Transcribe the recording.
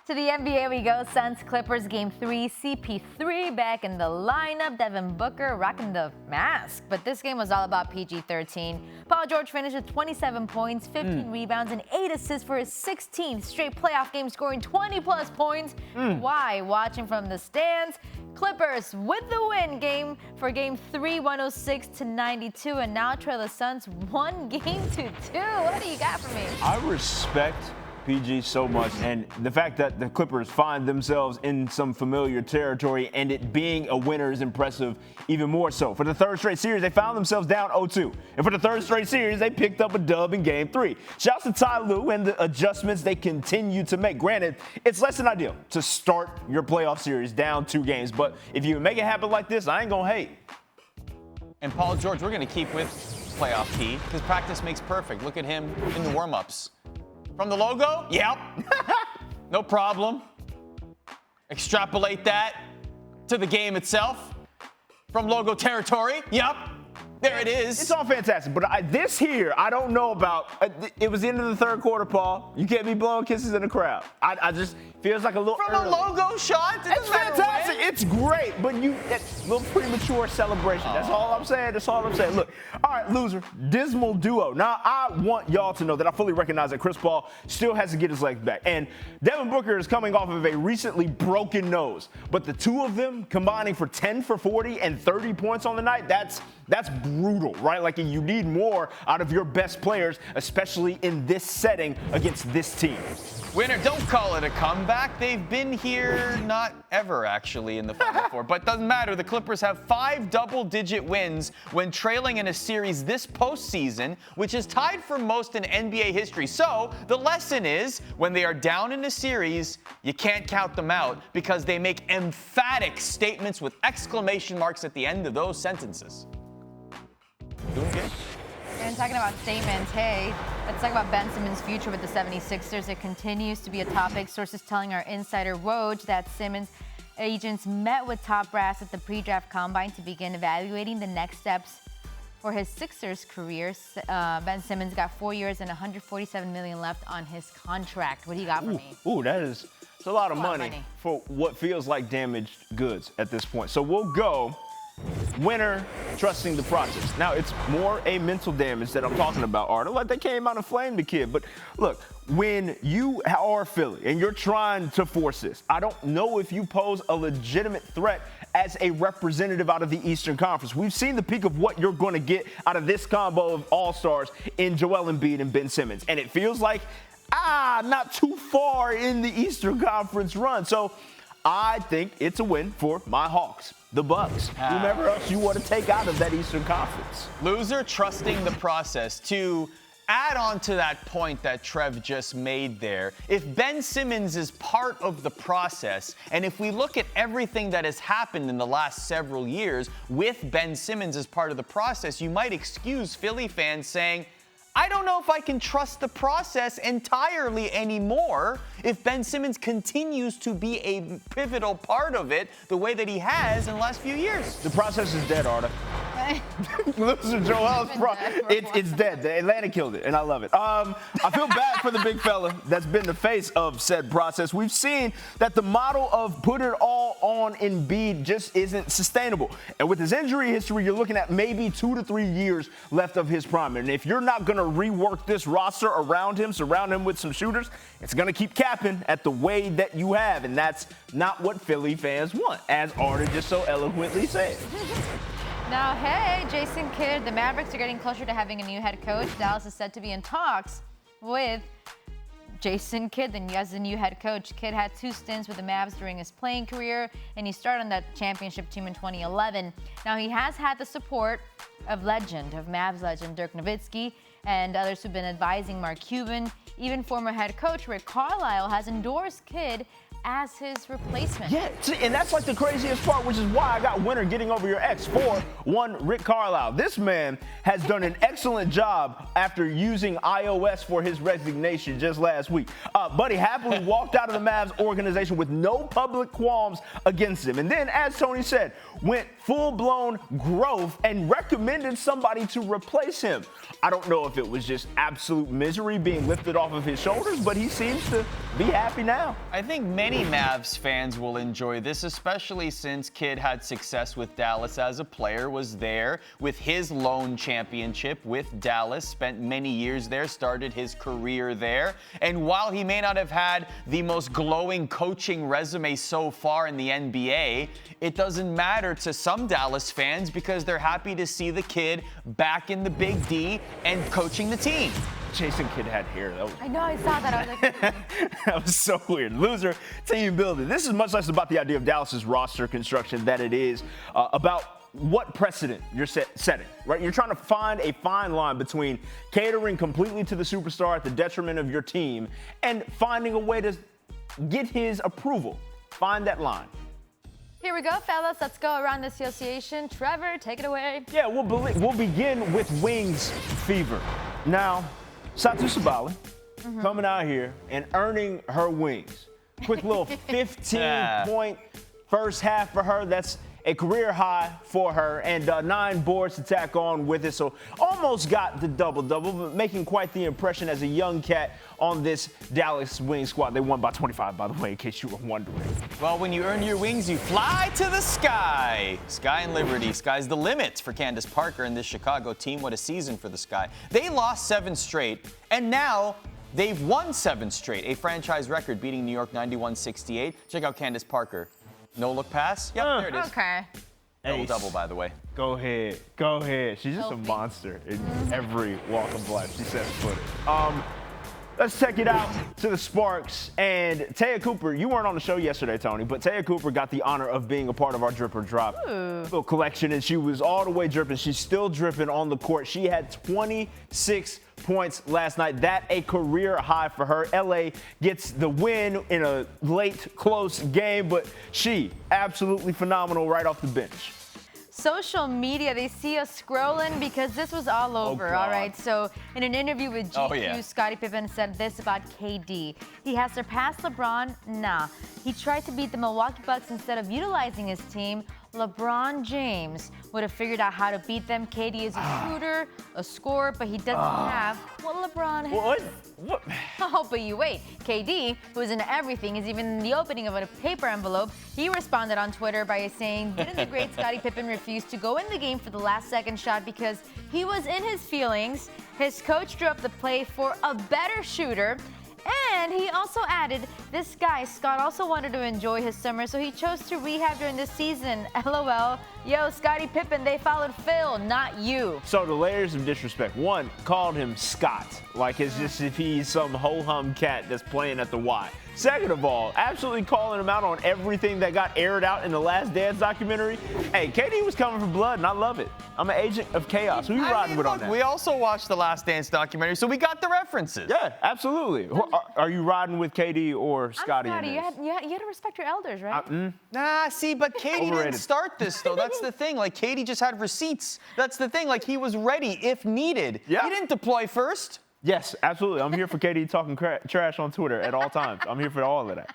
To the NBA we go. Suns Clippers game 3. CP3 back in the lineup. Devin Booker rocking the mask. But this game was all about PG-13. Paul George finished with 27 points, 15 rebounds, and 8 assists for his 16th straight playoff game, scoring 20-plus points. Why? Watching from the stands. Clippers with the win game for game 3, 106-92, and now trail the Suns 1 game to 2. What do you got for me? I respect PG so much, and the fact that the Clippers find themselves in some familiar territory and it being a winner is impressive even more so. For the third straight series, they found themselves down 0-2. And for the third straight series, they picked up a dub in game 3. Shouts to Ty Lue and the adjustments they continue to make. Granted, it's less than ideal to start your playoff series down 2 games, but if you make it happen like this, I ain't gonna hate. And Paul George, we're gonna keep with playoff P because practice makes perfect. Look at him in the warm-ups. From the logo? Yep. No problem. Extrapolate that to the game itself. From logo territory? Yep. There it is. It's all fantastic, but this here, I don't know about. It was the end of the third quarter, Paul. You can't be blowing kisses in the crowd. I just feels like a little From early. a logo shot? It's fantastic. It's great, but it's a little premature celebration. That's all I'm saying. That's all I'm saying. Look, all right, loser, dismal duo. Now, I want y'all to know that I fully recognize that Chris Paul still has to get his legs back. And Devin Booker is coming off of a recently broken nose. But the two of them combining for 10 for 40 and 30 points on the night, that's brutal, right? Like, you need more out of your best players, especially in this setting against this team. Winner, don't call it a comeback. They've been here not ever, actually, in the Final Four. But doesn't matter. The Clippers have 5 double-digit wins when trailing in a series this postseason, which is tied for most in NBA history. So the lesson is, when they are down in a series, you can't count them out because they make emphatic statements with exclamation marks at the end of those sentences. Doing good. And talking about statements, hey, let's talk about Ben Simmons' future with the 76ers. It continues to be a topic. Sources telling our insider Woj that Simmons' agents met with top brass at the pre-draft combine to begin evaluating the next steps for his Sixers career. Ben Simmons got 4 years and $147 million left on his contract. What do you got for me? It's a lot of money for what feels like damaged goods at this point. So we'll go winner trusting the process. Now, it's more a mental damage that I'm talking about, Arda. Like, they came out and flamed the kid. But look, when you are Philly and you're trying to force this, I don't know if you pose a legitimate threat as a representative out of the Eastern Conference. We've seen the peak of what you're going to get out of this combo of all-stars in Joel Embiid and Ben Simmons. And it feels like, not too far in the Eastern Conference run. So I think it's a win for my Hawks, the Bucks, whomever else you want to take out of that Eastern Conference. Loser trusting the process. To add on to that point that Trev just made there, if Ben Simmons is part of the process, and if we look at everything that has happened in the last several years with Ben Simmons as part of the process, you might excuse Philly fans saying, I don't know if I can trust the process entirely anymore if Ben Simmons continues to be a pivotal part of it the way that he has in the last few years. The process is dead, Arda. Loser Joel's it's dead. The Atlanta killed it, and I love it. I feel bad for the big fella that's been the face of said process. We've seen that the model of put it all on Embiid just isn't sustainable. And with his injury history, you're looking at maybe 2 to 3 years left of his prime. And if you're not going to rework this roster around him, surround him with some shooters, it's going to keep capping at the way that you have. And that's not what Philly fans want, as Arda just so eloquently said. Now, hey, Jason Kidd, the Mavericks are getting closer to having a new head coach. Dallas is said to be in talks with Jason Kidd as the new head coach. Kidd had 2 stints with the Mavs during his playing career, and he started on that championship team in 2011. Now, he has had the support of Mavs legend Dirk Nowitzki and others who've been advising Mark Cuban. Even former head coach Rick Carlisle has endorsed Kidd as his replacement. Yeah, see, and that's like the craziest part, which is why I got winner getting over your ex for one Rick Carlisle. This man has done an excellent job after using iOS for his resignation just last week. Buddy happily walked out of the Mavs organization with no public qualms against him. And then, as Tony said, went full-blown growth and recommended somebody to replace him. I don't know if it was just absolute misery being lifted off of his shoulders, but he seems to be happy now. I think many Mavs fans will enjoy this, especially since Kidd had success with Dallas as a player, was there with his lone championship with Dallas, spent many years there, started his career there. And while he may not have had the most glowing coaching resume so far in the NBA, it doesn't matter to some Dallas fans because they're happy to see the kid back in the Big D and coaching the team. Jason Kidd had hair. I know, I saw that. I was like, that was so weird. Loser, team building. This is much less about the idea of Dallas's roster construction than it is about what precedent you're setting, right? You're trying to find a fine line between catering completely to the superstar at the detriment of your team and finding a way to get his approval. Find that line. here we go, fellas. Let's go around the association. Trevor, take it away. Yeah, we'll begin with wings fever. Now, Satu Sabali coming out here and earning her wings. Quick little 15-point first half for her. That's a career high for her, and 9 boards to tack on with it. So almost got the double-double, but making quite the impression as a young cat on this Dallas Wings squad. They won by 25, by the way, in case you were wondering. Well, when you earn your wings, you fly to the sky. Sky and Liberty. Sky's the limit for Candace Parker and this Chicago team. What a season for the Sky. They lost 7 straight, and now they've won 7 straight, a franchise record, beating New York 91-68. Check out Candace Parker. No look pass? Yep, there it is. Okay. Double-double, by the way. Go ahead. Go ahead. She's just a monster in every walk of life. She sets footed. Let's check it out to the Sparks. And Taya Cooper, you weren't on the show yesterday, Tony, but Taya Cooper got the honor of being a part of our Drip or Drop little collection, and she was all the way dripping. She's still dripping on the court. She had 26 points last night. That a career high for her. LA gets the win in a late, close game, but she absolutely phenomenal right off the bench. Social media, they see us scrolling because this was all over, all right? So in an interview with GQ, Scottie Pippen said this about KD. He has surpassed LeBron? Nah. He tried to beat the Milwaukee Bucks instead of utilizing his team. LeBron James would have figured out how to beat them. KD is a shooter, a scorer, but he doesn't have what LeBron has. What? Oh, but you wait. KD, who's into everything, is even in the opening of a paper envelope. He responded on Twitter by saying, didn't the great Scottie Pippen refuse to go in the game for the last second shot because he was in his feelings? His coach drew up the play for a better shooter. And he also added, this guy, Scott, also wanted to enjoy his summer, so he chose to rehab during the season. LOL. Yo, Scottie Pippen, they followed Phil, not you. So the layers of disrespect. One, called him Scott, like it's just if he's some ho-hum cat that's playing at the Y. Second of all, absolutely calling him out on everything that got aired out in the Last Dance documentary. Hey, KD was coming for blood, and I love it. I'm an agent of chaos. Who you riding with on that? We also watched the Last Dance documentary, so we got the references. Yeah, absolutely. Are you riding with KD or Scottie? Scottie, you had to respect your elders, right? Nah, see, but KD didn't start this, though. That's the thing. Like, KD just had receipts. That's the thing. Like, he was ready if needed. Yeah. He didn't deploy first. Yes, absolutely. I'm here for KD talking trash on Twitter at all times. I'm here for all of that.